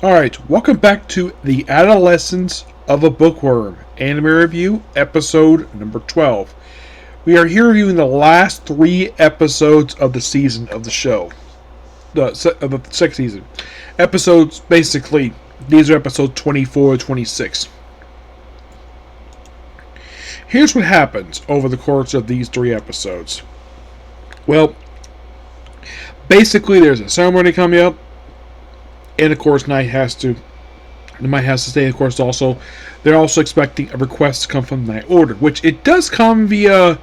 Alright, welcome back to The Adolescence of a Bookworm, anime review, episode number 12. We are here reviewing the last 3 episodes of the season of the show. Of the second season. Episodes, basically, these are episodes 24 to 26. Here's what happens over the course of these 3 episodes. Well, basically there's a ceremony coming up, and of course Knight has to stay. Of course, also they're also expecting a request to come from the Night Order, which it does come via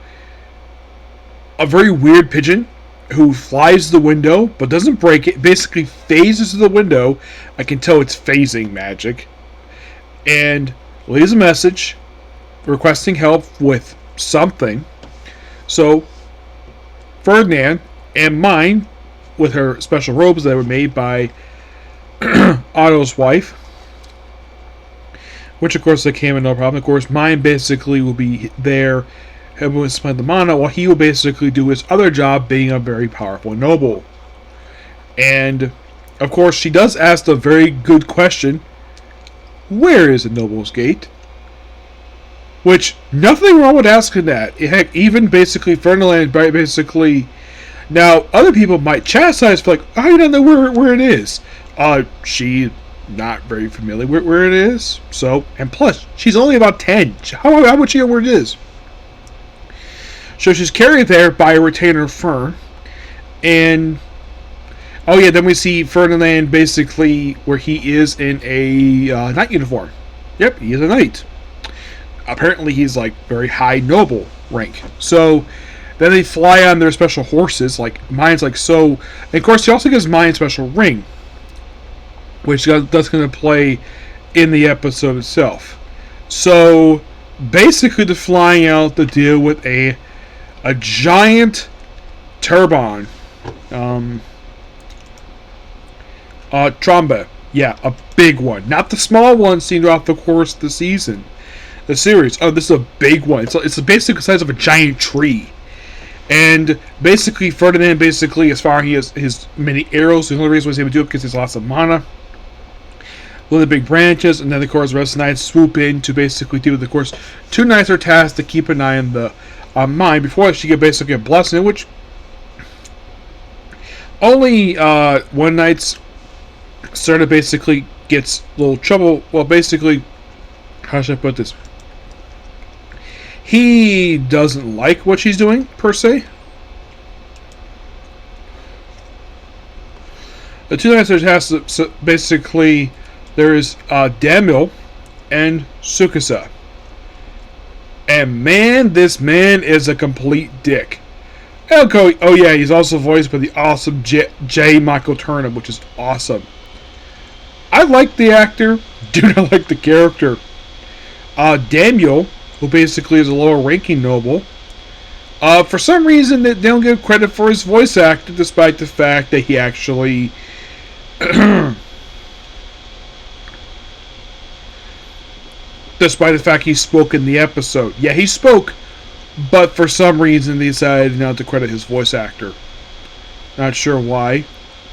a very weird pigeon who flies the window but doesn't break it. Basically, phases to the window. I can tell it's phasing magic, and leaves a message requesting help with something. So Ferdinand and Mine, with her special robes that were made by Otto's wife, which of course they came in no problem. Of course, Mine basically will be there helping explain the mana, while he will basically do his other job, being a very powerful noble. And of course, she does ask a very good question: where is the Noble's Gate? Which, nothing wrong with asking that. Heck, even basically Ferdinand basically. Now, other people might chastise for like, I don't know where it is. She not very familiar with where it is. So, and plus, she's only about 10. How would she know where it is? So she's carried there by a retainer Fern. And, oh yeah, then we see Ferdinand basically where he is in a knight uniform. Yep, he is a knight. Apparently he's like very high noble rank. So then they fly on their special horses, like Mine's like so. And of course, he also gives Mine a special ring, which that's going to play in the episode itself. So basically, they're flying out to deal with a giant turbine, tromba. Yeah, a big one, not the small one seen throughout the course of the season, the series. Oh, this is a big one. It's basically the size of a giant tree. And basically, Ferdinand, basically, as far as he has his many arrows, the only reason why he's able to do it because he's lots of mana. One of the big branches, and then, of course, the rest of the knights swoop in to basically deal with, of course, 2 knights are tasked to keep an eye on the Mine before she get basically a blessing, which only one knight's sort of basically gets a little trouble. Well, basically, how should I put this? He doesn't like what she's doing, per se. The 2 knights has to, so basically, there's Daniel and Tsukasa. And man, this man is a complete dick. Oh yeah, he's also voiced by the awesome J. Michael Turner, which is awesome. I like the actor, do not like the character. Daniel, who basically is a lower ranking noble, for some reason they don't give credit for his voice actor, despite the fact that he actually despite the fact he spoke in the episode. Yeah, he spoke, but for some reason they decided not to credit his voice actor. Not sure why.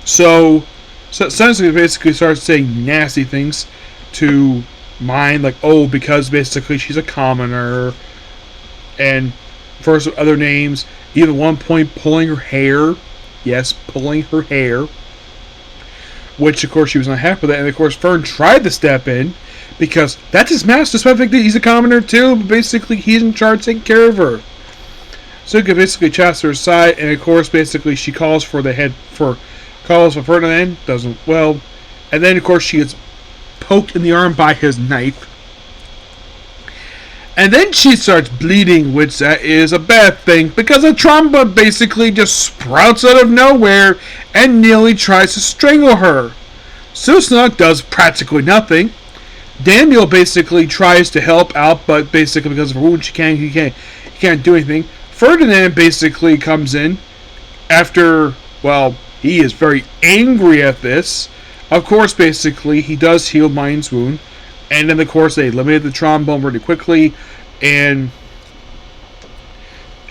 So essentially basically starts saying nasty things to Mine, like, oh, because basically she's a commoner, and for some other names, even at one point pulling her hair. Yes, pulling her hair. Which, of course, she was not happy with that. And, of course, Fern tried to step in, because that's his master, despite the fact that he's a commoner too, but basically he's in charge taking care of her. So he could basically chastise her aside, and, of course, basically she calls for Ferdinand, doesn't, well, and then, of course, she gets poked in the arm by his knife. And then she starts bleeding, which that is a bad thing, because a tromba basically just sprouts out of nowhere and nearly tries to strangle her. Susana does practically nothing. Daniel basically tries to help out, but basically because of her wound, he can't do anything. Ferdinand basically comes in after, well, he is very angry at this. Of course, basically, he does heal Mine's wound. And then, of course, they eliminated the trombone really quickly. And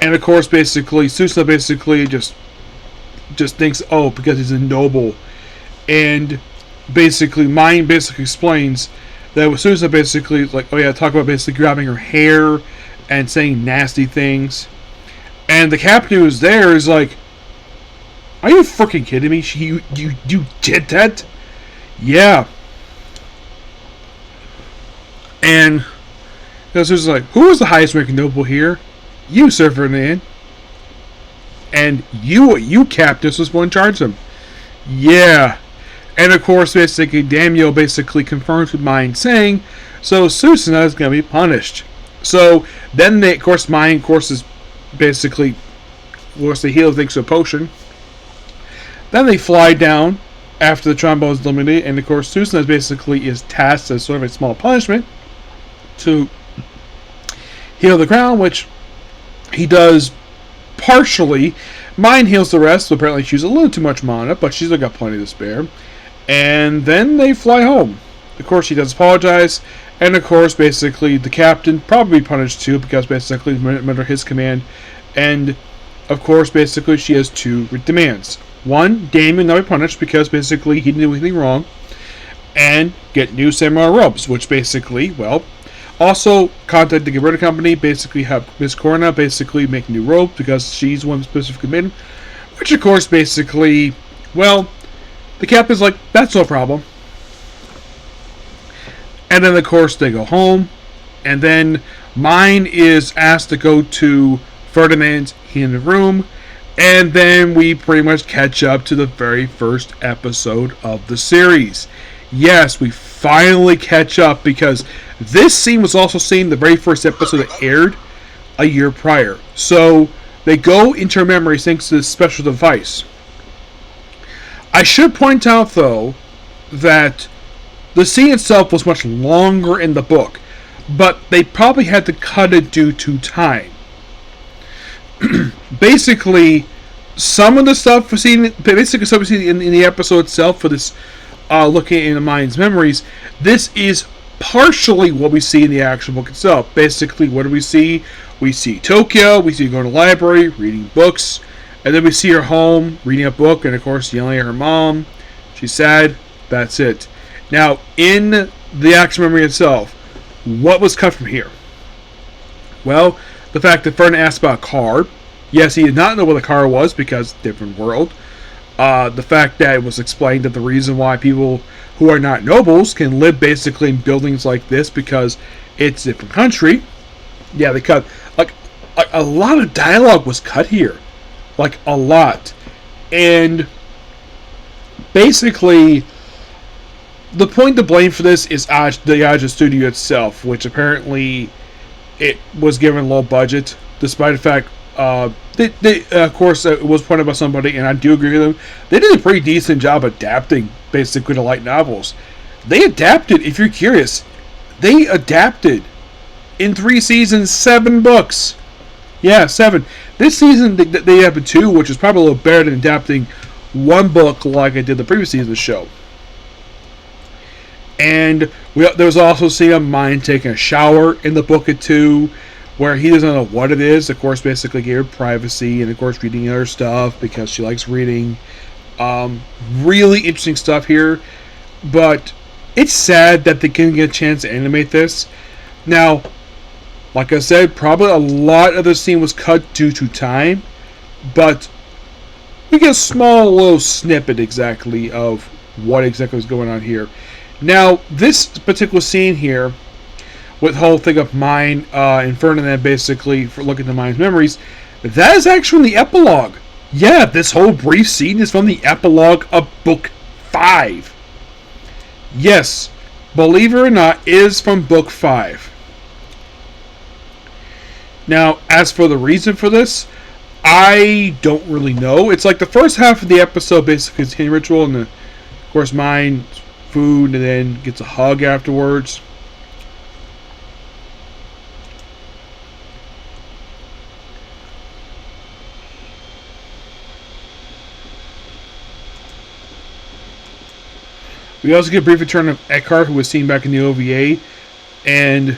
of course, basically, Susana basically just thinks, oh, because he's a noble. And basically, Mine basically explains that Susan basically like, oh yeah, talk about basically grabbing her hair and saying nasty things, and the captain who's there is like, "Are you freaking kidding me? You did that?" Yeah, and Susan's like, "Who is the highest ranking noble here? You, Sir Ferdinand, and you captain, was one in charge of him." Yeah. And of course, basically, Daniel basically confirms with Mine saying, so Susana is going to be punished. So then, of course, Mine, of course, is basically, of course, they heal thanks to a potion. Then they fly down after the trombone is eliminated, and of course, Susana basically is tasked as sort of a small punishment to heal the ground, which he does partially. Mine heals the rest, so apparently she used a little too much mana, but she's still got plenty to spare. And then they fly home. Of course, she does apologize, and of course, basically, the captain probably punished too, because basically, under his command, and of course, basically, she has two demands. One, Damien not be punished because basically he didn't do anything wrong, and get new samurai robes, which basically, well, also contact the Gilberta Company, basically have Miss Corna basically make new robes because she's one specifically made, which of course, basically, well, the captain's like, that's no problem. And then, of course, they go home. And then Mine is asked to go to Ferdinand's in the room. And then we pretty much catch up to the very first episode of the series. Yes, we finally catch up because this scene was also seen in the very first episode that aired a year prior. So they go into her memory thanks to this special device. I should point out, though, that the scene itself was much longer in the book, but they probably had to cut it due to time. Basically, some of the stuff we're seeing, in the episode itself for this looking into Mine's memories, this is partially what we see in the actual book itself. Basically, what do we see? We see Tokyo, we see her going to the library, reading books, and then we see her home, reading a book, and of course yelling at her mom. She's sad. That's it. Now, in the action memory itself, what was cut from here? Well, the fact that Ferdinand asked about a car. Yes, he did not know what the car was because different world. The fact that it was explained that the reason why people who are not nobles can live basically in buildings like this because it's a different country. Yeah, they cut. Like a lot of dialogue was cut here. Like, a lot. And basically, the point to blame for this is the Aja studio itself, which apparently it was given low budget, despite the fact, of course, it was pointed by somebody, and I do agree with them, they did a pretty decent job adapting, basically, to light novels. They adapted, if you're curious, they adapted, in 3 seasons, 7 books. Yeah, 7. This season, they have 2, which is probably a little better than adapting 1 book like I did the previous season of the show. And there was also seeing a Mine taking a shower in the book at 2, where he doesn't know what it is. Of course, basically gave her privacy, and of course reading other stuff because she likes reading. Really interesting stuff here, but it's sad that they couldn't get a chance to animate this. Now, like I said, probably a lot of the scene was cut due to time, but we get a small little snippet exactly of what exactly was going on here. Now, this particular scene here, with the whole thing of Mine and Ferdinand basically for looking at Mine's memories, that is actually in the epilogue. Yeah, this whole brief scene is from the epilogue of Book 5. Yes, believe it or not, is from Book 5. Now, as for the reason for this, I don't really know. It's like the first half of the episode basically is a ritual, and of course Mine, food, and then gets a hug afterwards. We also get a brief return of Eckhart, who was seen back in the OVA, and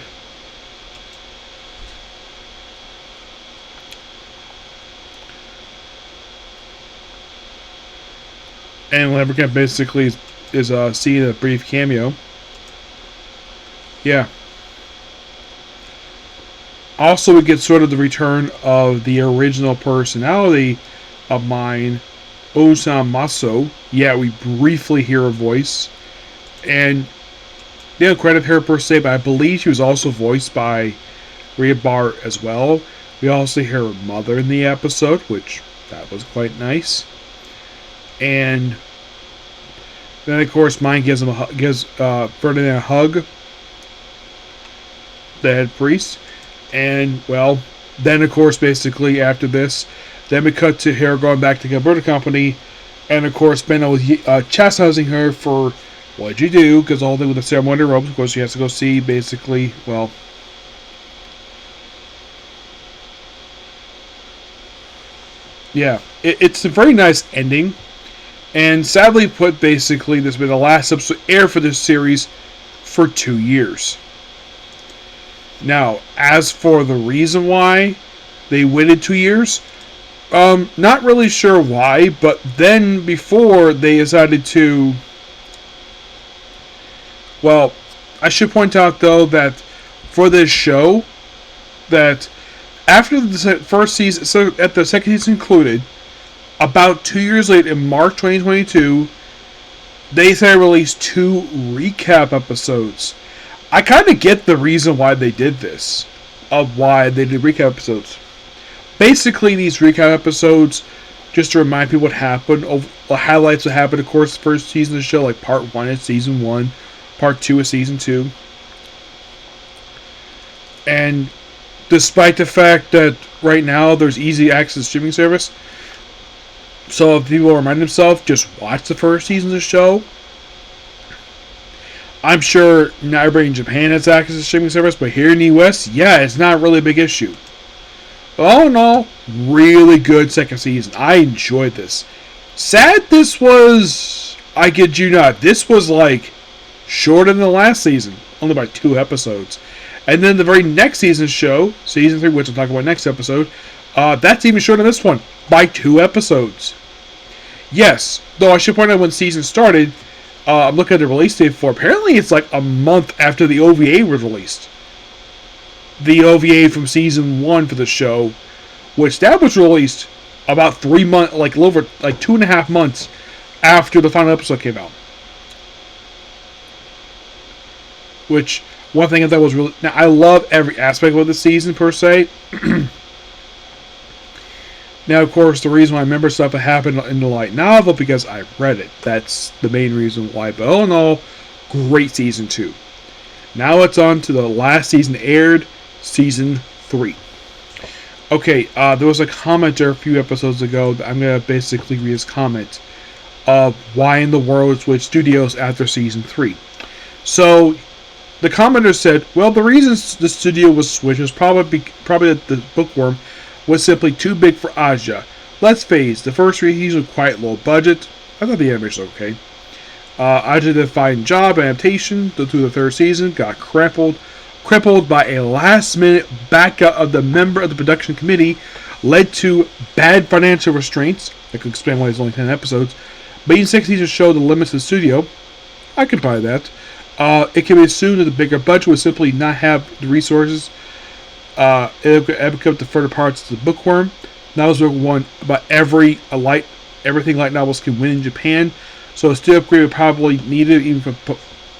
Leprechaun basically is seeing a brief cameo. Yeah. Also, we get sort of the return of the original personality of mine, Osamaso. Yeah, we briefly hear her voice. And they don't credit her per se, but I believe she was also voiced by Rhea Bart as well. We also hear her mother in the episode, which that was quite nice. And then, of course, mine gives Ferdinand a hug, the head priest. And, well, then, of course, basically after this, then we cut to her going back to the Alberta Company. And, of course, Benno was chastising her for, what'd you do? Because all the with the ceremony robes, of course, she has to go see, basically, well, yeah, it's a very nice ending. And sadly put, basically, this has been the last episode air for this series for 2 years. Now, as for the reason why they waited 2 years, not really sure why, but then before they decided to, well, I should point out though that for this show, that after the first season, so at the second season included, about 2 years later, in March 2022, they decided to release 2 recap episodes. I kind of get the reason why they did this, of why they did recap episodes. Basically, these recap episodes, just to remind people what happened, the highlights what happened, of course, the first season of the show, like part 1 is season 1, part 2 is season 2. And despite the fact that right now there's easy access streaming service, so if people remind themselves, just watch the first season of the show. I'm sure not everybody in Japan has access to streaming service, but here in the US, yeah, it's not really a big issue. But all in all, really good second season. I enjoyed this. Sad this was, I kid you not, this was like shorter than the last season, only by 2 episodes. And then the very next season's show, season 3, which I'll talk about next episode, that's even shorter than this one, by 2 episodes. Yes, though I should point out when season started, I'm looking at the release date for. Apparently, it's like a month after the OVA was released. The OVA from season 1 for the show, which that was released about 3 months, like a little over, like 2.5 months after the final episode came out. Which one thing I thought was really. Now I love every aspect of the season per se. Now, of course, the reason why I remember stuff that happened in the light novel because I read it. That's the main reason why. But all in all, great season 2. Now it's on to the last season aired, season 3. Okay, there was a commenter a few episodes ago that I'm going to basically read his comment of why in the world switch studios after season 3. So, the commenter said, well, the reason the studio was switched was probably that the Bookworm was simply too big for Aja. Let's face, the first 3 seasons were quite low budget. I thought the animation was okay. Aja did a fine job adaptation to the 3rd season, got crippled by a last-minute backup of the member of the production committee, led to bad financial restraints. I could explain why there's only 10 episodes. But in 6 seasons show the limits of the studio. I can buy that. It can be assumed that the bigger budget would simply not have the resources. It would come to further parts of the Bookworm. Novels were one about everything light novels can win in Japan. So a studio upgrade would probably needed even for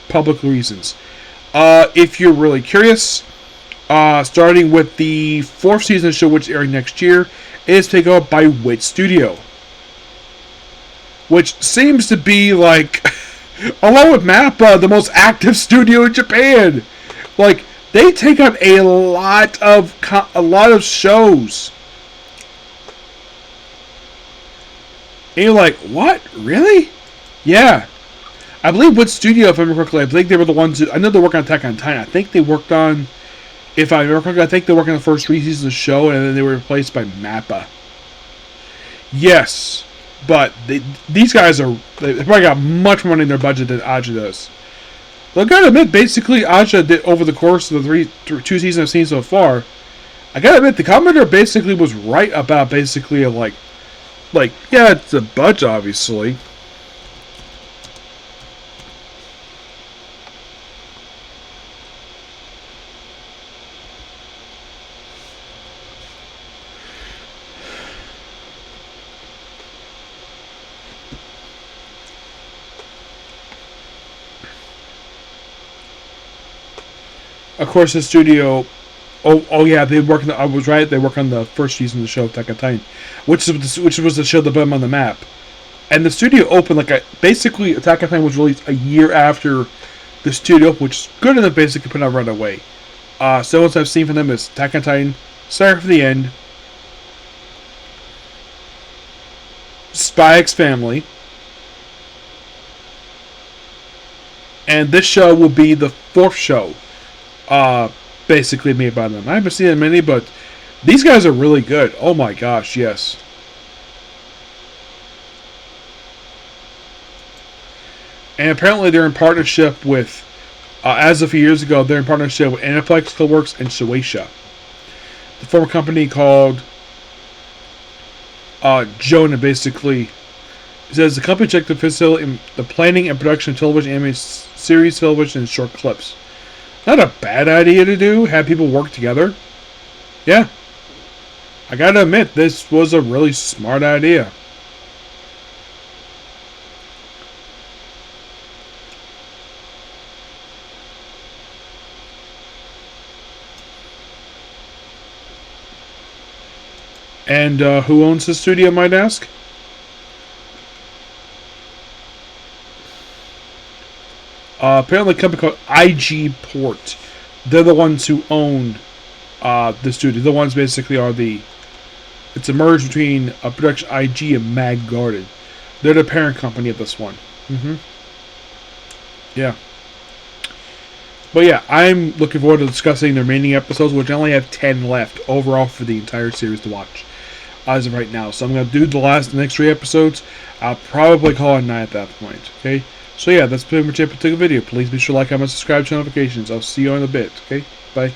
public reasons. If you're really curious, starting with the 4th season of the show, which is airing next year, it is taken up by Wit Studio, which seems to be like, along with MAPPA, the most active studio in Japan. Like, they take on a lot of shows. And you're like, what? Really? Yeah. I believe Wood Studio, if I remember correctly, I think they were the ones I know they worked on Attack on Titan. I think they worked on, if I remember correctly, I think they worked on the first 3 seasons of the show, and then they were replaced by MAPPA. Yes. But these guys they probably got much more money in their budget than Aja does. But I gotta admit, basically, Aja did, over the course of the 2 seasons I've seen so far, I gotta admit, the commenter basically was right about basically yeah, it's a budget, obviously. Of course, the studio. Oh yeah, they work. I was right. They work on the first season of the show, Attack on Titan, which was the show that put them on the map. And the studio opened basically Attack on Titan was released a year after the studio, which is good enough basically put out right away. So what I've seen from them is Attack on Titan, Sorry for the End, Spy X Family, and this show will be the fourth show, basically made by them. I haven't seen many, but these guys are really good. Oh my gosh, yes. And apparently they're in partnership with, as of a few years ago, they're in partnership with Aniplex Coworks and Shueisha. The former company called Jonah, basically. It says the company checked the facility, the planning and production of television anime series, television, and short clips. Not a bad idea to do, have people work together. Yeah. I gotta admit, this was a really smart idea. And who owns the studio, might ask? Apparently a company called IG Port. They're the ones who owned the studio. The ones basically are it's a merge between production IG and Mag Garden. They're the parent company of this one. Yeah. But yeah, I'm looking forward to discussing the remaining episodes, which I only have 10 left overall for the entire series to watch as of right now. So I'm going to do the next 3 episodes. I'll probably call it 9 at that point. Okay? So yeah, that's pretty much it for the video. Please be sure to like, comment, subscribe, turn notifications. I'll see you in a bit. Okay? Bye.